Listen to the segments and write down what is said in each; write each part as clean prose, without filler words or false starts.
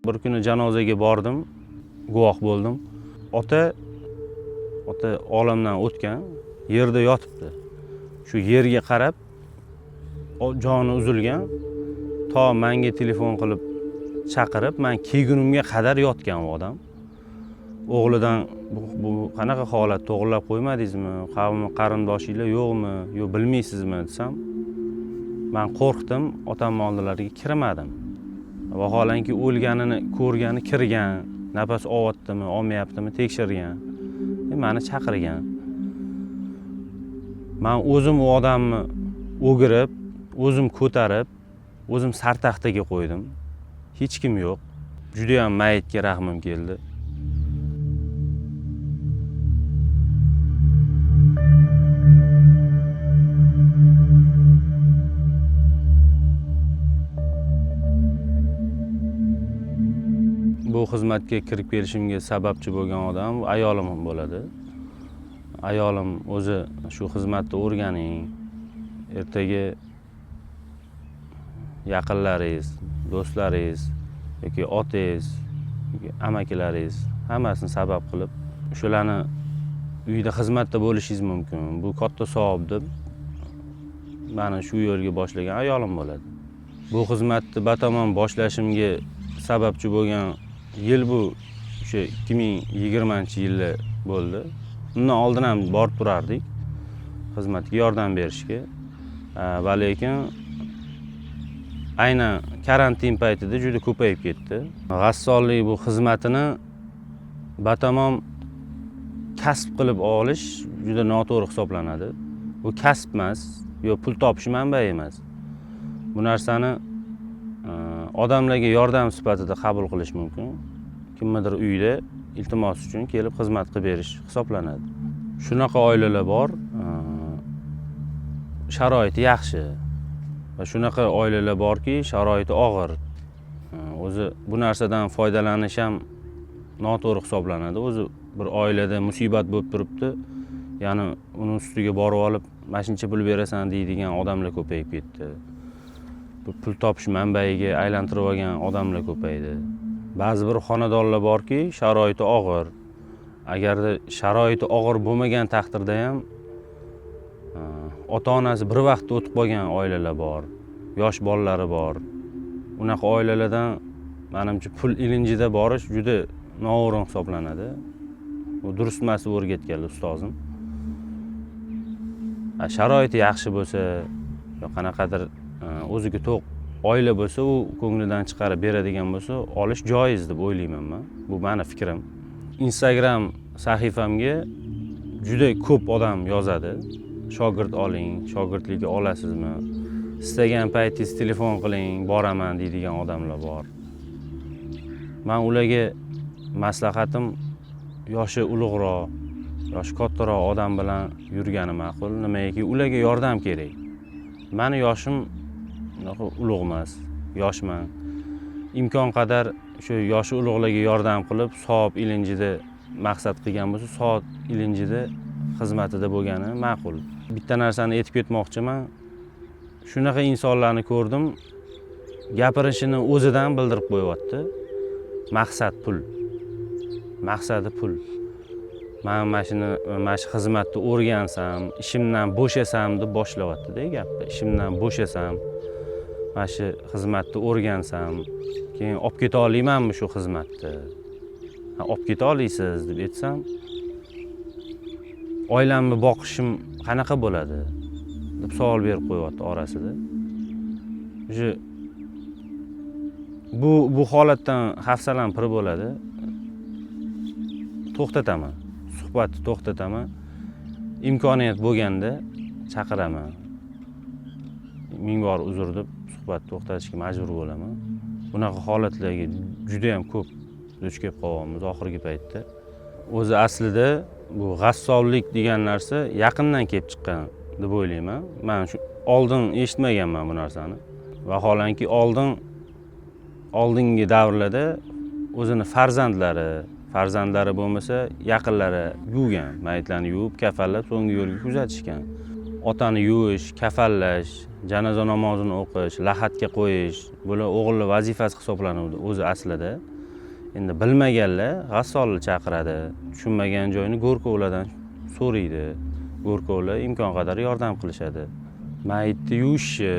Bir kuni janozaga bordim, guvoh bo'ldim. Ota olamdan o'tgan, yerda yotibdi. Shu yerga qarab joni uzilgan, to menga telefon qilib chaqirib, men kelgunimga qadar yotgan u odam. O'g'lidan bu qanaqa holat, to'g'rilab qo'ymadingizmi? Qarindoshinglar yo'qmi? Yo bilmaysizmi desam, men qo'rqdim, otamning oldilariga kirmadim. Vaholanki o'lganini ko'rgani kirgan, nafas olyaptimi, olmayaptimi tekshirgan. Meni chaqirgan. Men o'zim u odamni o'girib, o'zim ko'tarib, o'zim sartaxtaga qo'ydim. Hech kim yo'q. Juda ham mayitga rahmim keldi. Bu xizmatga kirib kelishimga sababchi bo'lgan odam ayolim bo'ladi. Ayolim o'zi shu xizmatni o'rganing, ertaga yaqinlaringiz, do'stlaringiz yoki otangiz, yoki amakilaringiz hammasini sabab qilib shularni uyda xizmatda bo'lishingiz mumkin. Bu katta savob deb meni shu yo'lga boshlagan ayolim bo'ladi. Bu xizmatni batamom boshlashimga sababchi bo'lgan yil bu o'sha 2020-yilda bo'ldi. Undan oldin ham borib turardik xizmatga yordam berishga. Va lekin aynan karantin paytida juda ko'payib ketdi. G'assollik bu xizmatini batamom kasb qilib olish juda noto'g'ri hisoblanadi. Bu kasb emas, yo pul topish manbai emas. Bu narsani odamlarga yordam sifatida qabul qilish mumkin. Kimnidir uyida iltimos uchun kelib xizmat qilib berish hisoblanadi. Shunaqa oilalar bor, sharoiti yaxshi va shunaqa oilalar borki, sharoiti og'ir. O'zi bu narsadan foydalanish ham noto'g'ri hisoblanadi. O'zi bir oilada musibat bo'lib turibdi, ya'ni uni ustiga borib olib, "Mashincha pul berasan" deydigan odamlar ko'payib ketdi. Bu pul topish manbaiga aylantirib olgan odamlar ko'paydi. Ba'zi bir xonadonlar borki, sharoiti og'ir. Agarda sharoiti og'ir bo'lmagan taqdirda ham ota-onasi bir vaqtda o'tib qolgan oilalar bor, yosh bolalari bor. Unaqa oilalardan menimcha pul ilinjida borish juda noo'rin hisoblanadi. Bu durust emas deb o'rgatganlar ustozim. Sharoiti yaxshi bo'lsa, yo qanaqadir o'ziga to'q oila bo'lsa, u ko'nglidan chiqarib beradigan bo'lsa, olish joiz deb o'ylayman men. Bu meni fikrim. Instagram sahifamga juda ko'p odam yozadi. Shogird oling, shogirdlikka olasizmi? Istagan paytingiz telefon qiling, boraman deydigan odamlar bor. Men ularga maslahatim yoshi ulug'roq, yoshi kattaroq odam bilan yurgani ma'qul. Nimaiki ularga yordam kerak. Meni yoshim ulug' emas, yoshman. Imkon qadar shu yoshi ulug'larga yordam qilib, savob ilinjida maqsad qilgan bo'lsa, savob ilinjida xizmatida bo'lgani ma'qul. Bitta narsani aytib ketmoqchiman. Shunaqa insonlarni ko'rdim, gapirishini o'zidan bildirib qo'yapti. Maqsad pul. Maqsadi pul. Men mana shu xizmatni o'rgansam, ishimdan bo'shasam deb boshlayapti-da gapni. Ishimdan bo'shasam, mana shu xizmatni o'rgansam, keyin olib keta olmaymanmi shu xizmatni? Olib keta olasiz deb aytsam, oilamni boqishim qanaqa bo'ladi deb savol berib qo'yapti orasida. Bu holatdan hafsalam pir bo'ladi. To'xtataman. Suhbatni to'xtataman. Imkoniyat bo'lganda chaqiraman. Ming bor uzr deb suhbatni to'xtatishga majbur bo'laman. Bunaqa holatlarga juda ham ko'p duch kelib qolyapmiz oxirgi paytda. O'zi aslida bu g'assollik degan narsa yaqindan kelib chiqqan deb o'ylayman. Men shu oldin eshitmaganman bu narsani. Vaholanki oldingi davrlarda o'zini farzandlari bo'lmasa, yaqinlari yuvgan, mayitlarni yuvib, kafallab, so'nggi yo'lga kuzatishgan. Otani yuvish, kafallash, janoza namozini o'qish, lahatga qo'yish, bular o'g'ilni vazifasi hisoblanadi o'zi aslida. Endi bilmaganlar g'assolni chaqiradi, tushunmagan joyini go'rkovlardan so'raydi. Go'rkovlar imkon qadar yordam qilishadi. Mayitni yuvishi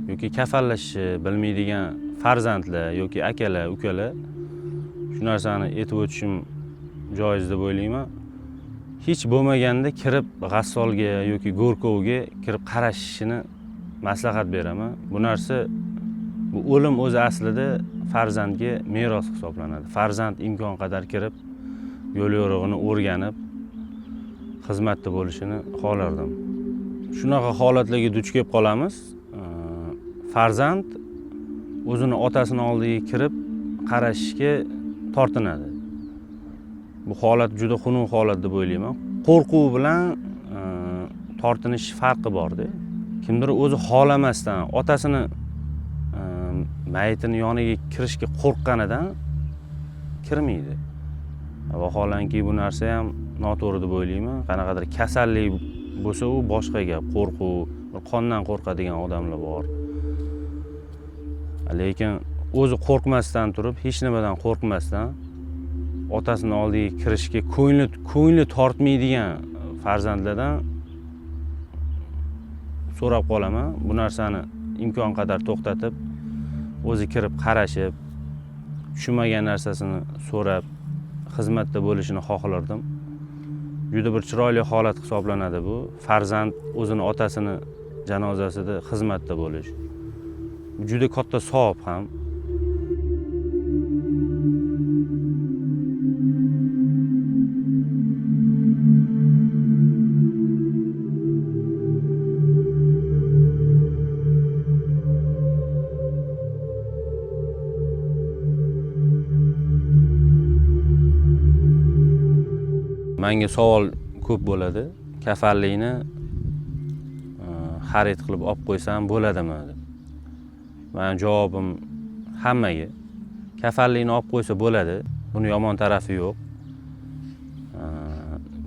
yoki kafallashni bilmaydigan farzandlar yoki akalar, ukalar shu narsani aytib o'tishim joiz deb o'ylayman. Hech bo'lmaganda kirib g'assolga yoki go'rkovga kirib qarashishini maslahat beraman. Bu narsa bu o'lim o'zi aslida farzandga meros hisoblanadi. Farzand imkon qadar kirib yo'l yo'rig'ini o'rganib xizmatda bo'lishini xohlardim. Shunaqa holatlarga duch kelib qolamiz. Farzand o'zini otasini oldiga kirib qarashishga tortinadi. Bu holat juda xunuk holat deb o'ylayman. Qo'rquv bilan tortinish farqi bor-da. Kimdir o'zi xohlamasdan otasini mayitini yoniga kirishga qo'rqqanidan kirmaydi. Vaholanki bu narsa ham noto'g'ri deb o'ylayman. Qanaqadir kasallik bo'lsa u boshqa gap, qo'rquv, qondan qo'rqadigan odamlar bor. Lekin o'zi qo'rqmasdan turib, hech nimadan qo'rqmasdan otasini oldiga kirishga ko'ngli tortmaydigan farzandlardan so'rab qolaman. Bu narsani imkon qadar to'xtatib, o'zi kirib qarashib, tushunmagan narsasini so'rab, xizmatda bo'lishini xohlardim. Juda bir chiroyli holat hisoblanadi bu. Farzand o'zini otasini janozasida xizmatda bo'lish. Juda katta savob ham. Menga savol ko'p bo'ladi. Kafallikni xarid qilib olib qo'ysam bo'ladimi deb. Men javobim hammaga kafallikni olib qo'ysa bo'ladi. Buni yomon tarafi yo'q.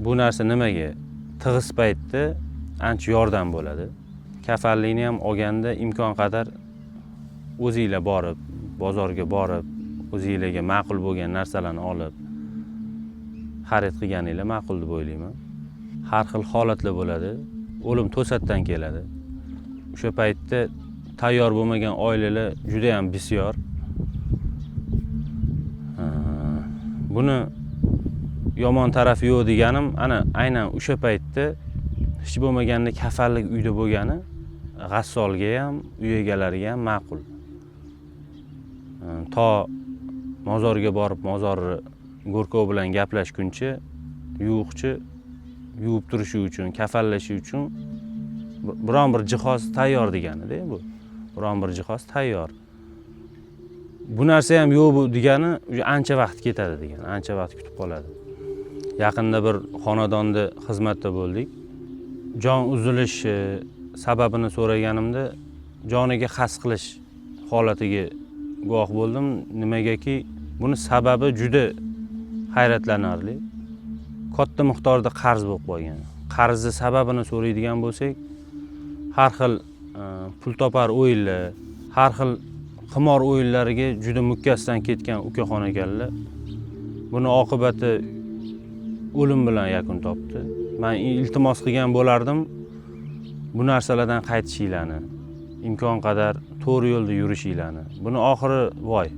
Bu narsa nimaga? Tig'iz paytda ancha yordam bo'ladi. Kafallikni ham olganda imkon qadar o'zingizlar borib, bozorga borib, o'zingizlarga ma'qul bo'lgan narsalarni olib xarid qilganinglar ma'qul deb o'ylayman. Har xil holatlar bo'ladi. O'lim to'satdan keladi. O'sha paytda tayyor bo'lmagan oilalar juda ham bisyor. Buni yomon tarafi yo'q deganim, aynan o'sha paytda hech bo'lmaganda kafallik uyda bo'lgani g'assolga ham, uy egalariga ham ma'qul. To mozorga borib, mozorni go'rkov bilan gaplashguncha yuviqchi yuvib turishi uchun, kafallashi uchun biron bir jihoz tayyor degani-da bu. Biron bir jihoz tayyor. Bu narsa ham yo'q bu degani, ancha vaqt ketadi degani, ancha vaqt kutib qoladi. Yaqinda bir xonadonda xizmatda bo'ldik. Jon uzilishi sababini so'raganimda joniga xas qilish holatiga guvoh bo'ldim. Nimagaki, buni sababi juda hayratlanarli. Katta miqdorda qarz bo'lib qolgan. Qarzni sababini so'raydigan bo'lsak, har xil pul topar o'yinlar, har xil qimor o'yinlariga juda mukkasidan ketgan ukaxon ekanlar. Buni oqibati o'lim bilan yakun topdi. Men iltimos qilgan bo'lardim, bu narsalardan qaytishinglarni, imkon qadar to'g'ri yo'lda yurishinglarni. Buni oxiri voy.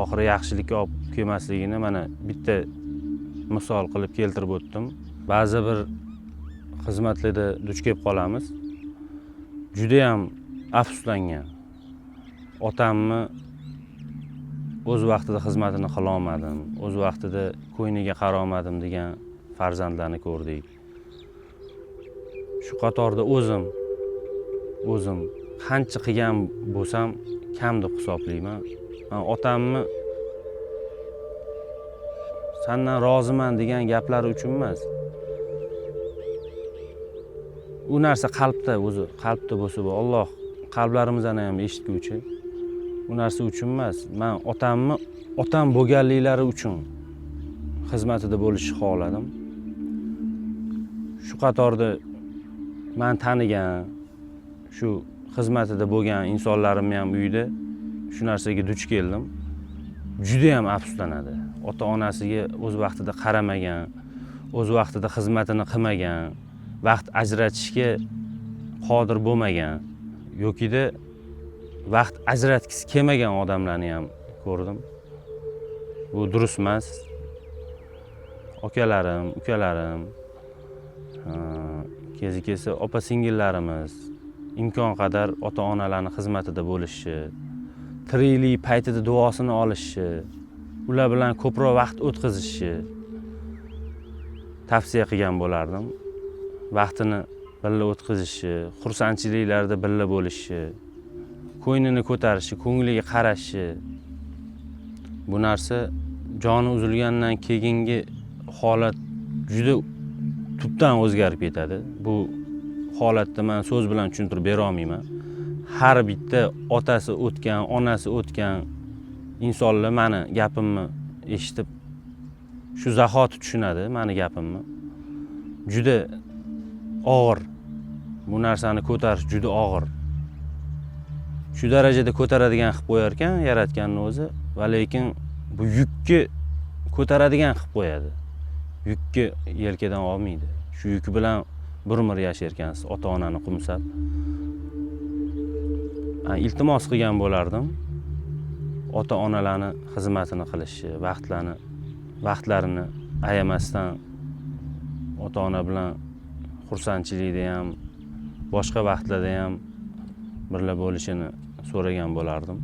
Oxiri yaxshilikka olib kelmasligini mana bitta misol qilib keltirib o'tdim. Ba'zi bir xizmatlarda duch kelib qolamiz. Juda ham afsuslangan. Otamni o'z vaqtida xizmatini qila olmadim, o'z vaqtida ko'yniga qara olmadim degan farzandlarni ko'rdik. Shu qatorda o'zim qancha qilgan bo'lsam kam deb hisoblayman. Men otamni sendan roziman degan gaplari uchun emas. U narsa qalbda bo'lsa bu Alloh qalblarimizni ham eshitguvchi. Bu narsa uchun emas. Men otam bo'lganliklari uchun xizmatida bo'lishni xohladim. Shu qatorda men tanigan, shu xizmatida bo'lgan insonlarim ham uyda shu narsaga duch keldim. Juda ham afsuslanadi. Ota-onasiga o'z vaqtida qaramagan, o'z vaqtida xizmatini qilmagan, vaqt ajratishga qodir bo'lmagan yokida vaqt ajratgisi kelmagan odamlarni ham ko'rdim. Bu durust emas. Akalarim, ukalarim, kezi kelsa opa-singillarimiz imkon qadar ota-onalarning xizmatida bo'lishi, tiriklik paytida duosini olishi, ular bilan ko'proq vaqt o'tkazishi tavsiya qilgan bo'lardim. Vaqtini birga o'tkazishi, xursandchiliklarda birga bo'lishi, ko'nglini ko'tarishi, ko'ngliga qarashi. Bu narsa joni uzilgandan keyingi holat juda tubdan o'zgarib ketadi. Bu holatni men so'z bilan tushuntirib bera olmayman. Har bitta otasi o'tgan, onasi o'tgan insonlar meni gapimni eshitib shu zahoti tushunadi meni gapimni. Juda og'ir. Bu narsani ko'tarish juda og'ir. Shu darajada ko'taradigan qilib qo'yar ekan yaratganning o'zi, va lekin bu yukni ko'taradigan qilib qo'yadi. Yukni yelkadan olmaydi. Shu yuk bilan bir umr yashar ekansiz, ota-onani qo'msab. Iltimos qilgan bo'lardim. Ota-onalarni xizmatini qilishi, vaqtlarini ayamasdan ota-ona bilan xursandchilikda ham, boshqa vaqtlarda ham birga bo'lishini so'ragan bo'lardim.